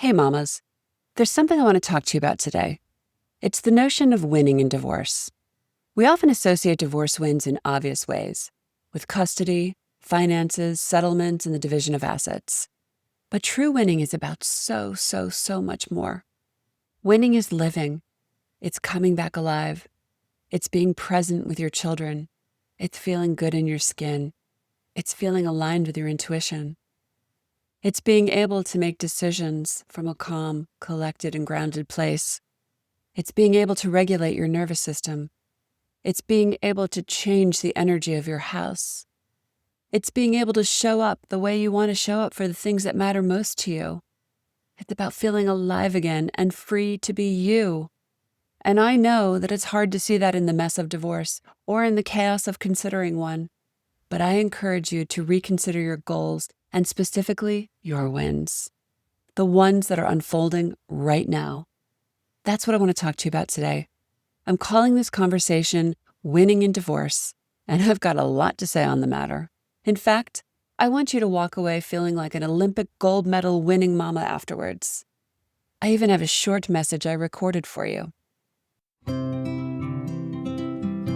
Hey mamas, there's something I want to talk to you about today. It's the notion of winning in divorce. We often associate divorce wins in obvious ways, with custody, finances, settlements, and the division of assets. But true winning is about so much more. Winning is living. It's coming back alive. It's being present with your children. It's feeling good in your skin. It's feeling aligned with your intuition. It's being able to make decisions from a calm, collected, and grounded place. It's being able to regulate your nervous system. It's being able to change the energy of your house. It's being able to show up the way you want to show up for the things that matter most to you. It's about feeling alive again and free to be you. And I know that it's hard to see that in the mess of divorce or in the chaos of considering one. But I encourage you to reconsider your goals and specifically your wins, the ones that are unfolding right now. That's what I want to talk to you about today. I'm calling this conversation Winning in Divorce, and I've got a lot to say on the matter. In fact, I want you to walk away feeling like an Olympic gold medal winning mama afterwards. I even have a short message I recorded for you.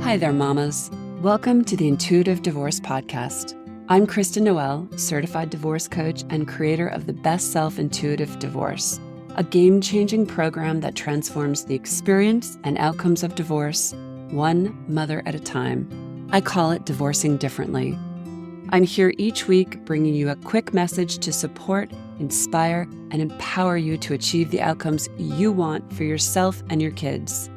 Hi there, mamas. Welcome to the Intuitive Divorce Podcast. I'm Kristen Noel, certified divorce coach and creator of the Best Self Intuitive Divorce, a game-changing program that transforms the experience and outcomes of divorce, one mother at a time. I call it Divorcing Differently. I'm here each week bringing you a quick message to support, inspire, and empower you to achieve the outcomes you want for yourself and your kids.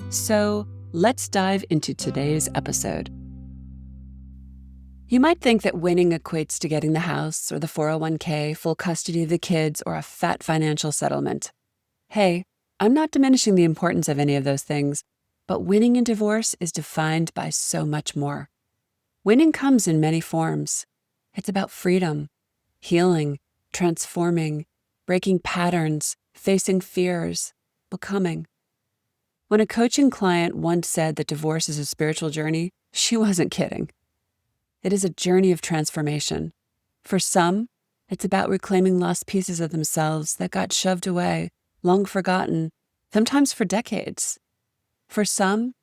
So let's dive into today's episode. You might think that winning equates to getting the house or the 401k, full custody of the kids, or a fat financial settlement. Hey, I'm not diminishing the importance of any of those things, but winning in divorce is defined by so much more. Winning comes in many forms. It's about freedom, healing, transforming, breaking patterns, facing fears, becoming. When a coaching client once said that divorce is a spiritual journey, she wasn't kidding. It is a journey of transformation. For some, it's about reclaiming lost pieces of themselves that got shoved away, long forgotten, sometimes for decades. For some,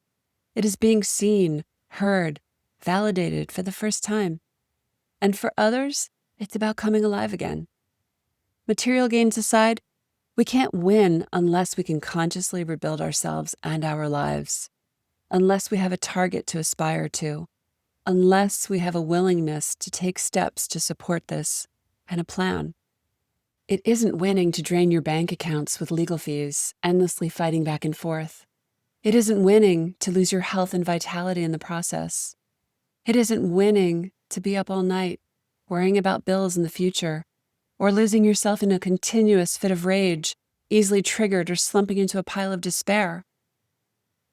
it is being seen, heard, validated for the first time. And for others, it's about coming alive again. Material gains aside, we can't win unless we can consciously rebuild ourselves and our lives, unless we have a target to aspire to, unless we have a willingness to take steps to support this and a plan. It isn't winning to drain your bank accounts with legal fees, endlessly fighting back and forth. It isn't winning to lose your health and vitality in the process. It isn't winning to be up all night, worrying about bills in the future, or losing yourself in a continuous fit of rage, easily triggered or slumping into a pile of despair.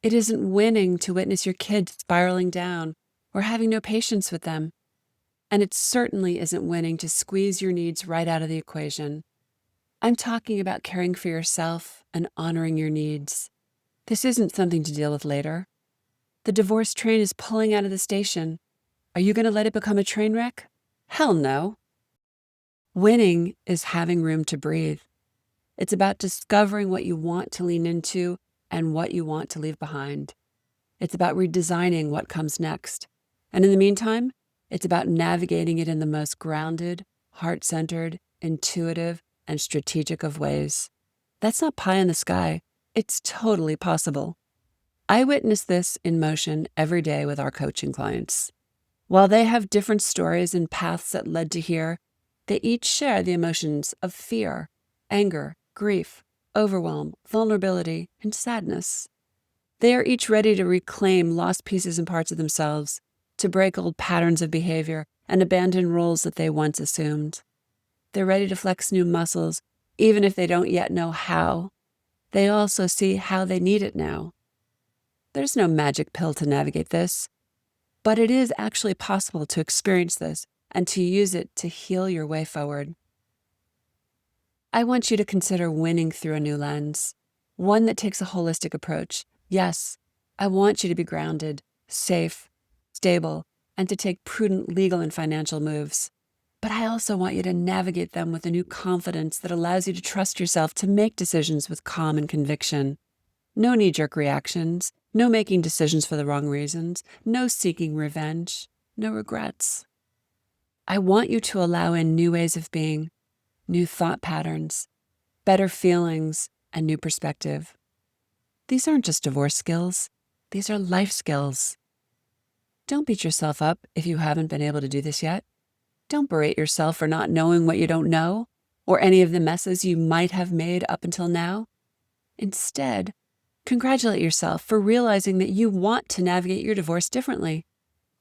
It isn't winning to witness your kids spiraling down or having no patience with them. And it certainly isn't winning to squeeze your needs right out of the equation. I'm talking about caring for yourself and honoring your needs. This isn't something to deal with later. The divorce train is pulling out of the station. Are you going to let it become a train wreck? Hell no. Winning is having room to breathe. It's about discovering what you want to lean into and what you want to leave behind. It's about redesigning what comes next. And in the meantime, it's about navigating it in the most grounded, heart-centered, intuitive, and strategic of ways. That's not pie in the sky. It's totally possible. I witness this in motion every day with our coaching clients. While they have different stories and paths that led to here, they each share the emotions of fear, anger, grief, overwhelm, vulnerability, and sadness. They are each ready to reclaim lost pieces and parts of themselves, to break old patterns of behavior and abandon roles that they once assumed. They're ready to flex new muscles, even if they don't yet know how. They also see how they need it now. There's no magic pill to navigate this, but it is actually possible to experience this and to use it to heal your way forward. I want you to consider winning through a new lens, one that takes a holistic approach. Yes, I want you to be grounded, safe, stable, and to take prudent legal and financial moves. But I also want you to navigate them with a new confidence that allows you to trust yourself to make decisions with calm and conviction. No knee-jerk reactions, no making decisions for the wrong reasons, no seeking revenge, no regrets. I want you to allow in new ways of being, new thought patterns, better feelings, and new perspective. These aren't just divorce skills. These are life skills. Don't beat yourself up if you haven't been able to do this yet. Don't berate yourself for not knowing what you don't know or any of the messes you might have made up until now. Instead, congratulate yourself for realizing that you want to navigate your divorce differently.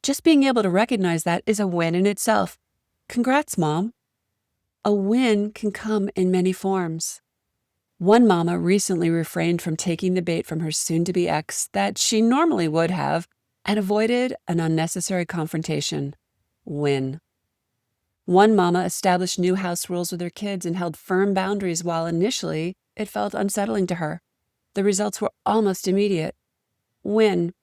Just being able to recognize that is a win in itself. Congrats, Mom. A win can come in many forms. One mama recently refrained from taking the bait from her soon-to-be ex that she normally would have and avoided an unnecessary confrontation. Win. One mama established new house rules with her kids and held firm boundaries while initially it felt unsettling to her. The results were almost immediate. Win.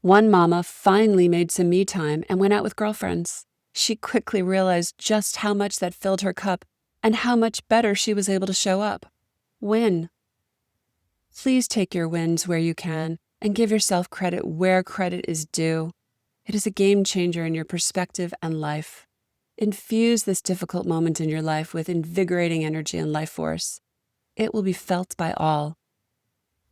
One mama finally made some me time and went out with girlfriends. She quickly realized just how much that filled her cup and how much better she was able to show up. Win. Please take your wins where you can and give yourself credit where credit is due. It is a game changer in your perspective and life. Infuse this difficult moment in your life with invigorating energy and life force. It will be felt by all.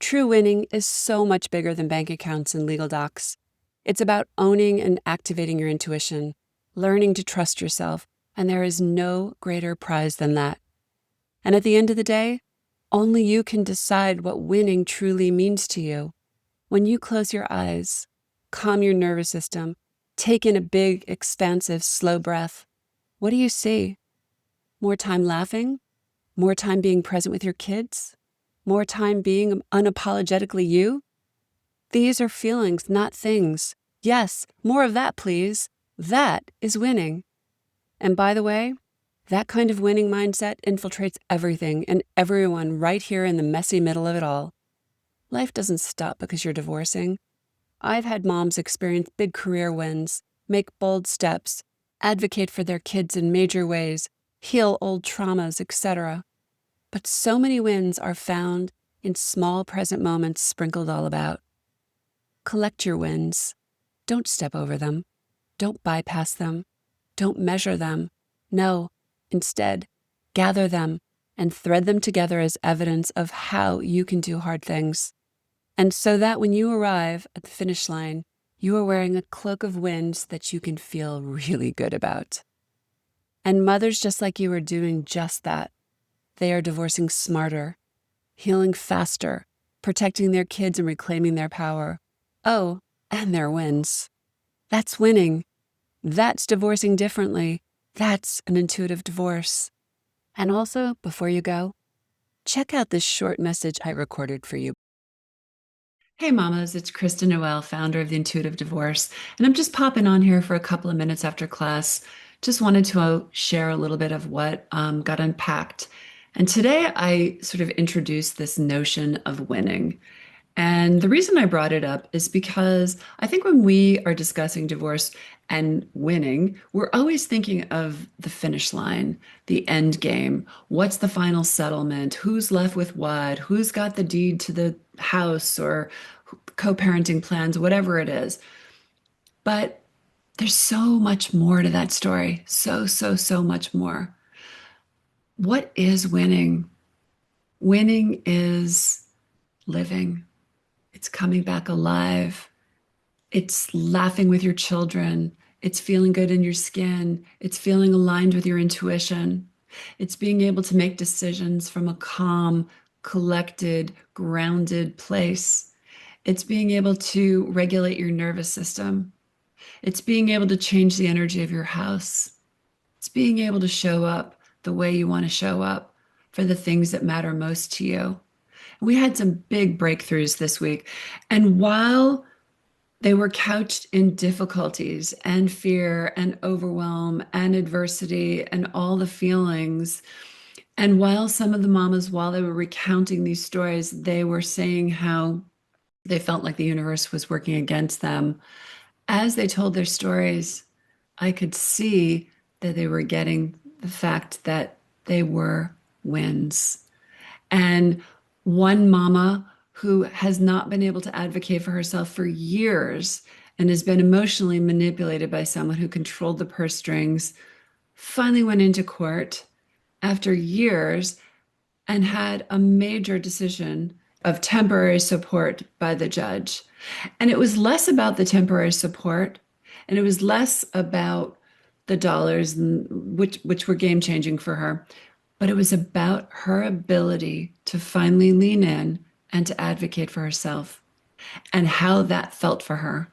True winning is so much bigger than bank accounts and legal docs. It's about owning and activating your intuition, learning to trust yourself, and there is no greater prize than that. And at the end of the day, only you can decide what winning truly means to you. When you close your eyes, calm your nervous system, take in a big, expansive, slow breath, what do you see? More time laughing? More time being present with your kids? More time being unapologetically you? These are feelings, not things. Yes, more of that, please. That is winning. And by the way, that kind of winning mindset infiltrates everything and everyone right here in the messy middle of it all. Life doesn't stop because you're divorcing. I've had moms experience big career wins, make bold steps, advocate for their kids in major ways, heal old traumas, etc. But so many wins are found in small present moments sprinkled all about. Collect your wins. Don't step over them. Don't bypass them. Don't measure them. No, instead, gather them and thread them together as evidence of how you can do hard things. And so that when you arrive at the finish line, you are wearing a cloak of wins that you can feel really good about. And mothers just like you are doing just that. They are divorcing smarter, healing faster, protecting their kids and reclaiming their power. Oh, and their wins. That's winning. That's divorcing differently. That's an intuitive divorce. And also, before you go, check out this short message I recorded for you. Hey mamas, it's Krista Noel, founder of The Intuitive Divorce, and I'm just popping on here for a couple of minutes after class. Just wanted to share a little bit of what got unpacked. And today I sort of introduced this notion of winning. And the reason I brought it up is because I think when we are discussing divorce and winning, we're always thinking of the finish line, the end game. What's the final settlement? Who's left with what? Who's got the deed to the house or co-parenting plans, whatever it is. But there's so much more to that story. So much more. What is winning? Winning is living. It's coming back alive. It's laughing with your children. It's feeling good in your skin. It's feeling aligned with your intuition. It's being able to make decisions from a calm, collected, grounded place. It's being able to regulate your nervous system. It's being able to change the energy of your house. It's being able to show up the way you want to show up for the things that matter most to you. We had some big breakthroughs this week. And while they were couched in difficulties and fear and overwhelm and adversity and all the feelings, and while some of the mamas, while they were recounting these stories, they were saying how they felt like the universe was working against them. As they told their stories, I could see that they were getting the fact that they were wins. And one mama who has not been able to advocate for herself for years and has been emotionally manipulated by someone who controlled the purse strings finally went into court after years and had a major decision of temporary support by the judge. And it was less about the temporary support and it was less about the dollars, which were game changing for her, but it was about her ability to finally lean in and to advocate for herself and how that felt for her.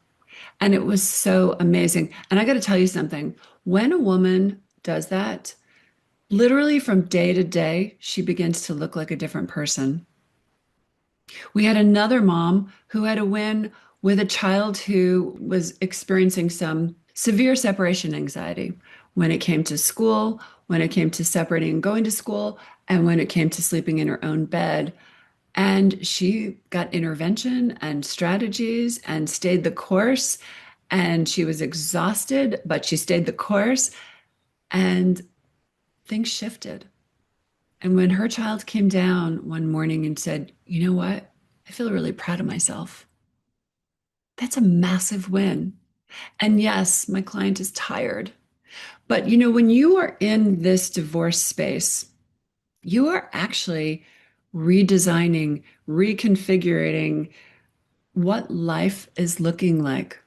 And it was so amazing. And I got to tell you something, when a woman does that, literally from day to day, she begins to look like a different person. We had another mom who had a win with a child who was experiencing some severe separation anxiety when it came to school, when it came to separating and going to school, and when it came to sleeping in her own bed. And she got intervention and strategies and stayed the course. And she was exhausted, but she stayed the course. And things shifted. And when her child came down one morning and said, "You know what? I feel really proud of myself." That's a massive win. And yes, my client is tired. But when you are in this divorce space, you are actually redesigning, reconfiguring what life is looking like,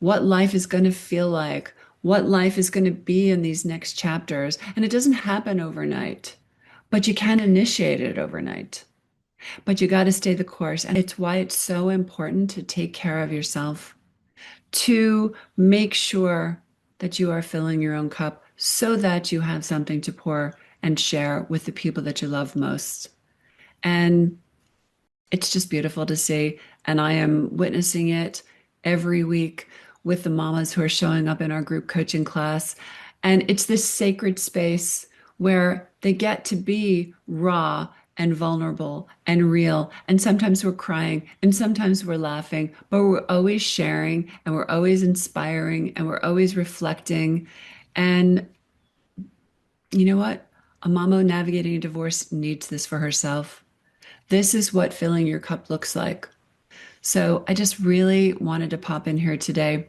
what life is going to feel like, what life is going to be in these next chapters. And it doesn't happen overnight, but you can initiate it overnight. But you got to stay the course. And it's why it's so important to take care of yourself, to make sure that you are filling your own cup so that you have something to pour and share with the people that you love most. And it's just beautiful to see. And I am witnessing it every week with the mamas who are showing up in our group coaching class. And it's this sacred space where they get to be raw and vulnerable and real. And sometimes we're crying and sometimes we're laughing, but we're always sharing and we're always inspiring and we're always reflecting. And you know what? A mama navigating a divorce needs this for herself. This is what filling your cup looks like. So I just really wanted to pop in here today.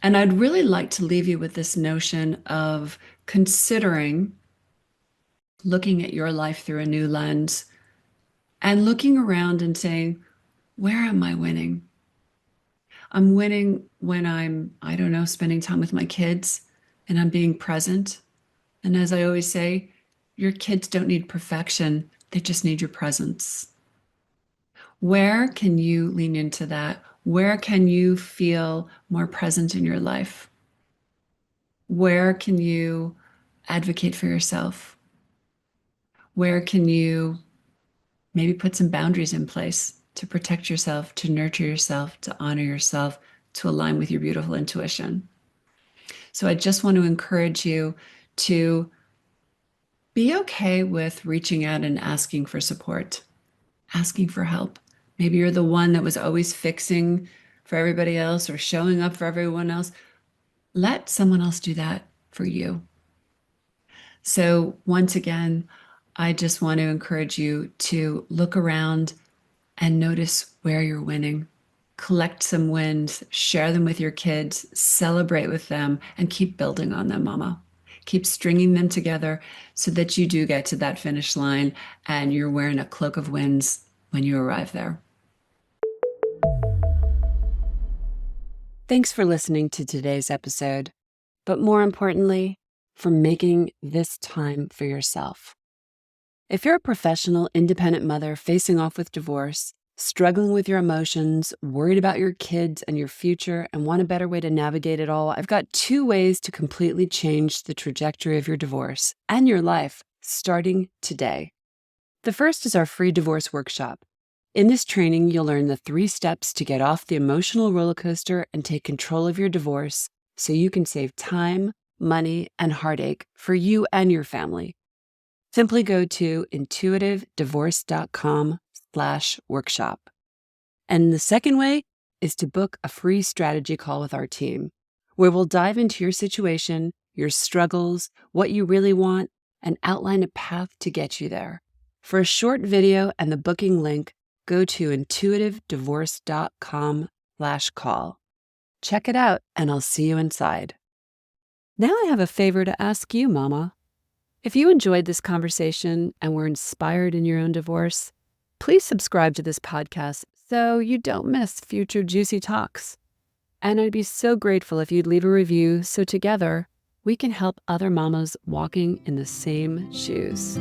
And I'd really like to leave you with this notion of considering looking at your life through a new lens and looking around and saying, where am I winning? I'm winning when I don't know, spending time with my kids and I'm being present. And as I always say, your kids don't need perfection, they just need your presence. Where can you lean into that? Where can you feel more present in your life? Where can you advocate for yourself? Where can you maybe put some boundaries in place to protect yourself, to nurture yourself, to honor yourself, to align with your beautiful intuition? So I just want to encourage you to be okay with reaching out and asking for support, asking for help. Maybe you're the one that was always fixing for everybody else or showing up for everyone else. Let someone else do that for you. So, once again, I just want to encourage you to look around and notice where you're winning. Collect some wins, share them with your kids, celebrate with them, and keep building on them, mama. Keep stringing them together so that you do get to that finish line and you're wearing a cloak of wins when you arrive there. Thanks for listening to today's episode, but more importantly, for making this time for yourself. If you're a professional, independent mother facing off with divorce, struggling with your emotions, worried about your kids and your future, and want a better way to navigate it all, I've got 2 ways to completely change the trajectory of your divorce and your life starting today. The first is our free divorce workshop. In this training, you'll learn the 3 steps to get off the emotional roller coaster and take control of your divorce so you can save time, money, and heartache for you and your family. Simply go to intuitivedivorce.com/workshop. And the second way is to book a free strategy call with our team, where we'll dive into your situation your struggles, what you really want, and outline a path to get you there. For a short video and the booking link, go to intuitivedivorce.com/call. Check it out, and I'll see you inside. Now I have a favor to ask you, Mama. If you enjoyed this conversation and were inspired in your own divorce, please subscribe to this podcast so you don't miss future juicy talks. And I'd be so grateful if you'd leave a review so together we can help other mamas walking in the same shoes.